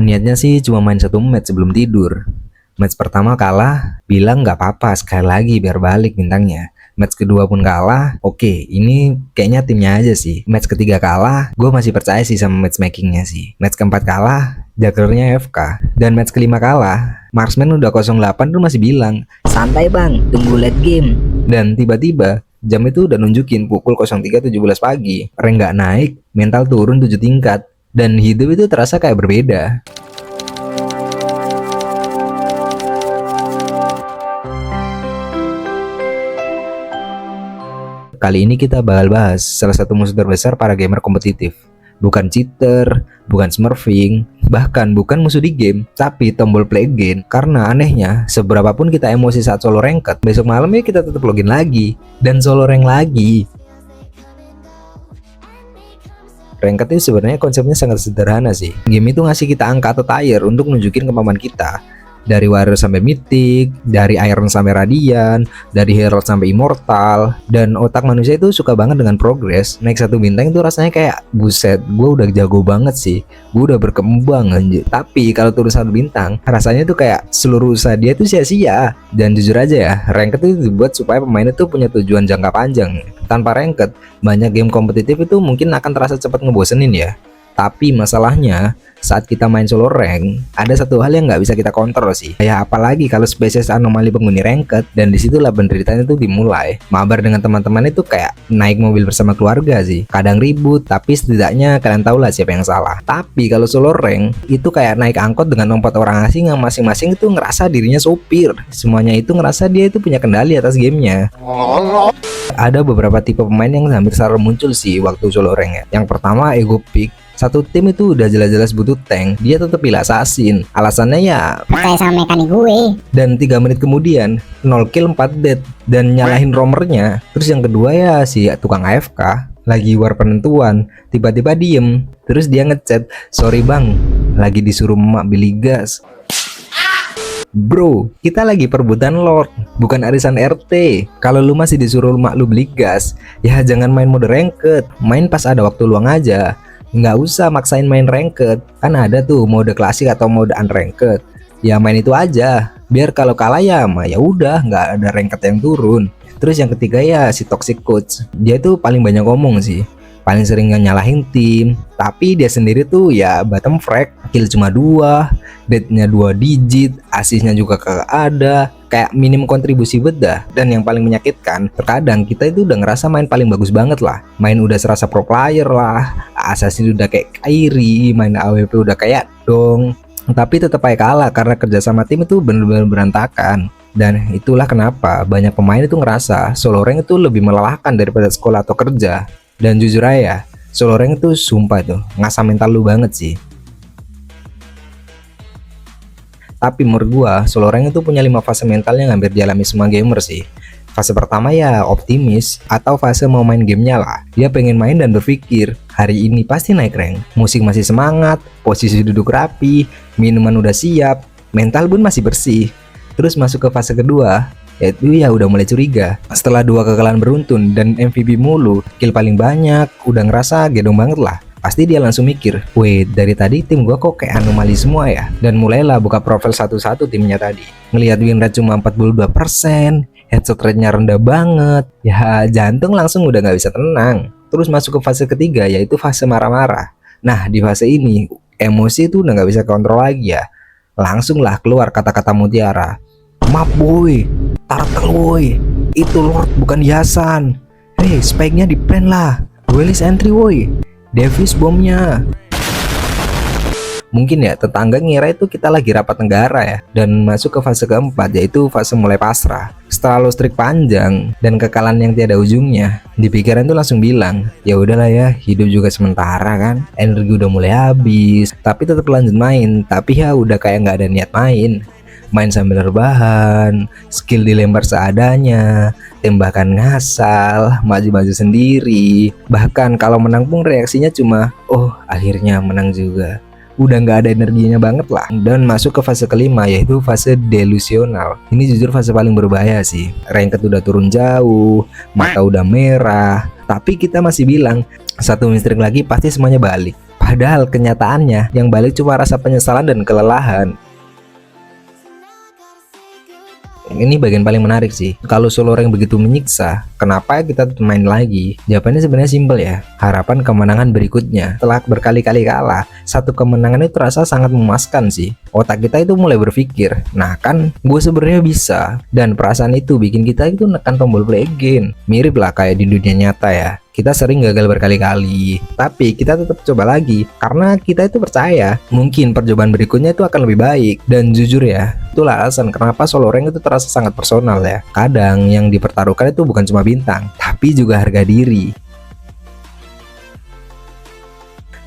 Niatnya sih cuma main satu match sebelum tidur. Match pertama kalah, bilang nggak apa-apa sekali lagi biar balik bintangnya. Match kedua pun kalah, oke ini kayaknya timnya aja sih. Match ketiga kalah, gue masih percaya sih sama matchmakingnya sih. Match keempat kalah, jaggernya FK. Dan match kelima kalah, marksman udah 08 tuh masih bilang, Santai bang, tunggu late game. dan tiba-tiba jam itu udah nunjukin pukul 03.17 pagi. Rank nggak naik, mental turun 7 tingkat. Dan hidup itu terasa kayak berbeda. Kali ini kita bakal bahas salah satu musuh terbesar para gamer kompetitif. Bukan cheater, bukan smurfing, bahkan bukan musuh di game, tapi tombol play again. Karena anehnya, seberapapun kita emosi saat solo ranked, besok malamnya kita tetap login lagi, dan solo rank lagi. Ranked itu sebenarnya konsepnya sangat sederhana sih. Game itu ngasih kita angka atau tier untuk nunjukin kemampuan kita. Dari warrior sampai mythic, dari iron sampai radian, dari herald sampai immortal. Dan otak manusia itu suka banget dengan progress. Naik satu bintang itu rasanya kayak buset, gue udah jago banget sih, gue udah berkembang anjir. Tapi kalau turun satu bintang, rasanya tuh kayak seluruh usaha dia tuh sia-sia. Dan jujur aja ya, ranked itu dibuat supaya pemain itu punya tujuan jangka panjang. Tanpa ranked, banyak game kompetitif itu mungkin akan terasa cepat ngebosenin ya. Tapi masalahnya, saat kita main solo rank, ada satu hal yang nggak bisa kita kontrol sih. Kayak apalagi kalau spesies anomali penghuni ranked, dan disitulah penderitaannya itu dimulai. Mabar dengan teman-teman itu kayak naik mobil bersama keluarga sih. Kadang ribut, tapi setidaknya kalian tahu lah siapa yang salah. Tapi kalau solo rank, itu kayak naik angkot dengan 4 orang asing yang masing-masing itu ngerasa dirinya sopir. Semuanya itu ngerasa dia itu punya kendali atas gamenya. Ada beberapa tipe pemain yang hampir selalu muncul sih waktu solo rank ya. Yang pertama ego pick. Satu tim itu udah jelas-jelas butuh tank, dia tetap pilih assassin. Alasannya ya Percaya sama mekanik gue. dan 3 menit kemudian 0 kill 4 dead dan nyalahin roamernya. Terus yang kedua ya si tukang AFK, lagi war penentuan, tiba-tiba diem. Terus dia ngechat, sorry bang, lagi disuruh emak beli gas. Bro, kita lagi perebutan Lord, bukan arisan RT. Kalau lu masih disuruh emak lu beli gas, ya jangan main mode ranked, main pas ada waktu luang aja. Nggak usah maksain main ranked, kan ada tuh mode klasik atau mode unranked. Ya main itu aja, biar kalau kalah ya ya udah nggak ada ranked yang turun. Terus yang ketiga ya si toxic coach, dia tuh paling banyak ngomong sih, paling sering nyalahin tim, tapi dia sendiri tuh ya bottom frag, kill cuma 2, deadnya 2 digit, asisnya juga kagak ada, kayak minim kontribusi bedah. Dan yang paling menyakitkan, terkadang kita itu udah ngerasa main paling bagus banget lah, main udah serasa pro player lah, assassin udah kayak Kairi, main AWP udah kayak dong, tapi tetap aja kalah karena kerja sama tim itu bener-bener berantakan. Dan itulah kenapa banyak pemain itu ngerasa solo rank itu lebih melelahkan daripada sekolah atau kerja. Dan jujur aja, solo rank itu sumpah tuh ngasah mental lu banget sih. Tapi menurut gua, solo rank itu punya 5 fase mental yang hampir dialami semua gamer sih. Fase pertama ya optimis, atau fase mau main gamenya lah. Dia pengen main dan berpikir, hari ini pasti naik rank. Musik masih semangat, posisi duduk rapi, minuman udah siap, mental pun masih bersih. Terus masuk ke fase kedua, yaitu ya udah mulai curiga. Setelah 2 kekalahan beruntun dan MVP mulu, kill paling banyak, udah ngerasa gedong banget lah. Pasti dia langsung mikir, wait dari tadi tim gua kok kayak anomali semua ya. Dan mulailah buka profil satu-satu timnya tadi. Ngelihat win rate cuma 42%, headshot rate-nya rendah banget. Ya jantung langsung udah nggak bisa tenang. Terus masuk ke fase ketiga, yaitu fase marah-marah. Nah di fase ini, emosi itu udah nggak bisa kontrol lagi ya. Langsung lah keluar kata-kata mutiara. Maaf boy, tartel boy, itu Lord bukan hiasan. Hey, spike-nya di plan lah. Duelist entry woy, Davis bomnya. Mungkin ya tetangga ngira itu kita lagi rapat negara ya. Dan masuk ke fase keempat, yaitu fase mulai pasrah. Setelah lo strik panjang dan kekalahan yang tiada ujungnya, di pikiran tuh langsung bilang, ya udahlah ya, hidup juga sementara kan, energi udah mulai habis. Tapi tetap lanjut main, tapi ya udah kayak nggak ada niat main. Main sambil rebahan, skill dilempar seadanya, tembakan ngasal, maju-maju sendiri. Bahkan kalau menang pun reaksinya cuma, oh akhirnya menang juga. Udah nggak ada energinya banget lah. Dan masuk ke fase kelima, yaitu fase delusional. Ini jujur fase paling berbahaya sih. Ranked udah turun jauh, mata udah merah, tapi kita masih bilang, satu win streak lagi pasti semuanya balik. Padahal kenyataannya yang balik cuma rasa penyesalan dan kelelahan. Ini bagian paling menarik sih. Kalau solo rank begitu menyiksa, kenapa kita tetap main lagi? Jawabannya sebenarnya simpel ya. Harapan kemenangan berikutnya. Setelah berkali-kali kalah, satu kemenangan itu terasa sangat memuaskan sih. Otak kita itu mulai berpikir, nah kan gue sebenarnya bisa. Dan perasaan itu bikin kita itu nekan tombol play again. Mirip lah kayak di dunia nyata ya. Kita sering gagal berkali-kali, tapi kita tetap coba lagi karena kita itu percaya mungkin percobaan berikutnya itu akan lebih baik. Dan jujur ya, itulah alasan kenapa solo rank itu terasa sangat personal ya. Kadang yang dipertaruhkan itu bukan cuma bintang, tapi juga harga diri.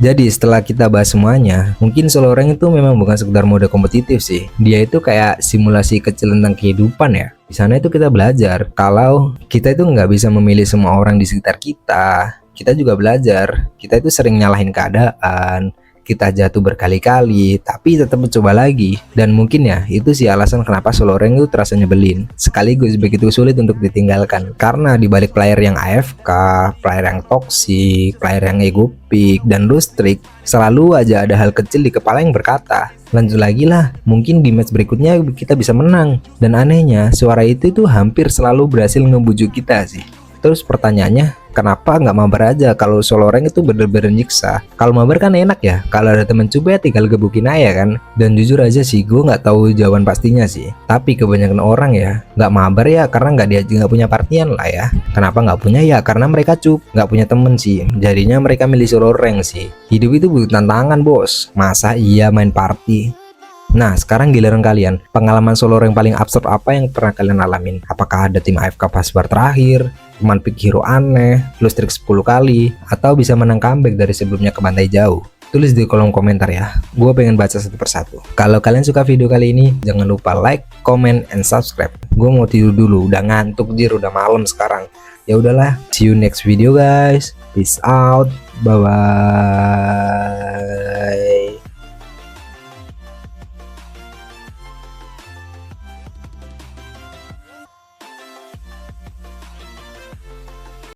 Jadi setelah kita bahas semuanya, mungkin solo rank itu memang bukan sekedar mode kompetitif sih. Dia itu kayak simulasi kecil tentang kehidupan ya. Di sana itu kita belajar kalau kita itu nggak bisa memilih semua orang di sekitar kita. Kita juga belajar, kita itu sering nyalahin keadaan, kita jatuh berkali-kali, tapi tetap mencoba lagi. Dan mungkin ya, itu sih alasan kenapa solo rank itu terasa nyebelin, sekaligus begitu sulit untuk ditinggalkan. Karena dibalik player yang AFK, player yang toxic, player yang ego pick, dan lose streak, selalu aja ada hal kecil di kepala yang berkata, lanjut lagi lah, mungkin di match berikutnya kita bisa menang. Dan anehnya, suara itu tuh hampir selalu berhasil ngebujuk kita sih. Terus pertanyaannya, kenapa nggak mabar aja kalau solo rank itu bener-bener nyiksa? Kalau mabar kan enak ya, kalau ada temen coba ya tinggal gebukin aja kan. Dan jujur aja sih, gue nggak tahu jawaban pastinya sih. Tapi kebanyakan orang ya nggak mabar ya karena nggak punya partian lah ya. Kenapa nggak punya ya? Karena mereka nggak punya temen sih. Jadinya mereka milih solo rank sih. Hidup itu butuh tantangan bos. Masa iya main party? Nah, sekarang giliran kalian. Pengalaman solo rank paling absurd apa yang pernah kalian alamin? Apakah ada tim AFK pas bar terakhir, cuman pick hero aneh, lose streak 10 kali, atau bisa menang comeback dari sebelumnya ke bantai jauh? Tulis di kolom komentar ya. Gue pengen baca satu persatu. Kalau kalian suka video kali ini, jangan lupa like, comment, and subscribe. Gue mau tidur dulu, udah ngantuk jir, udah malam sekarang. Ya udahlah, see you next video guys. Peace out. Bye bye.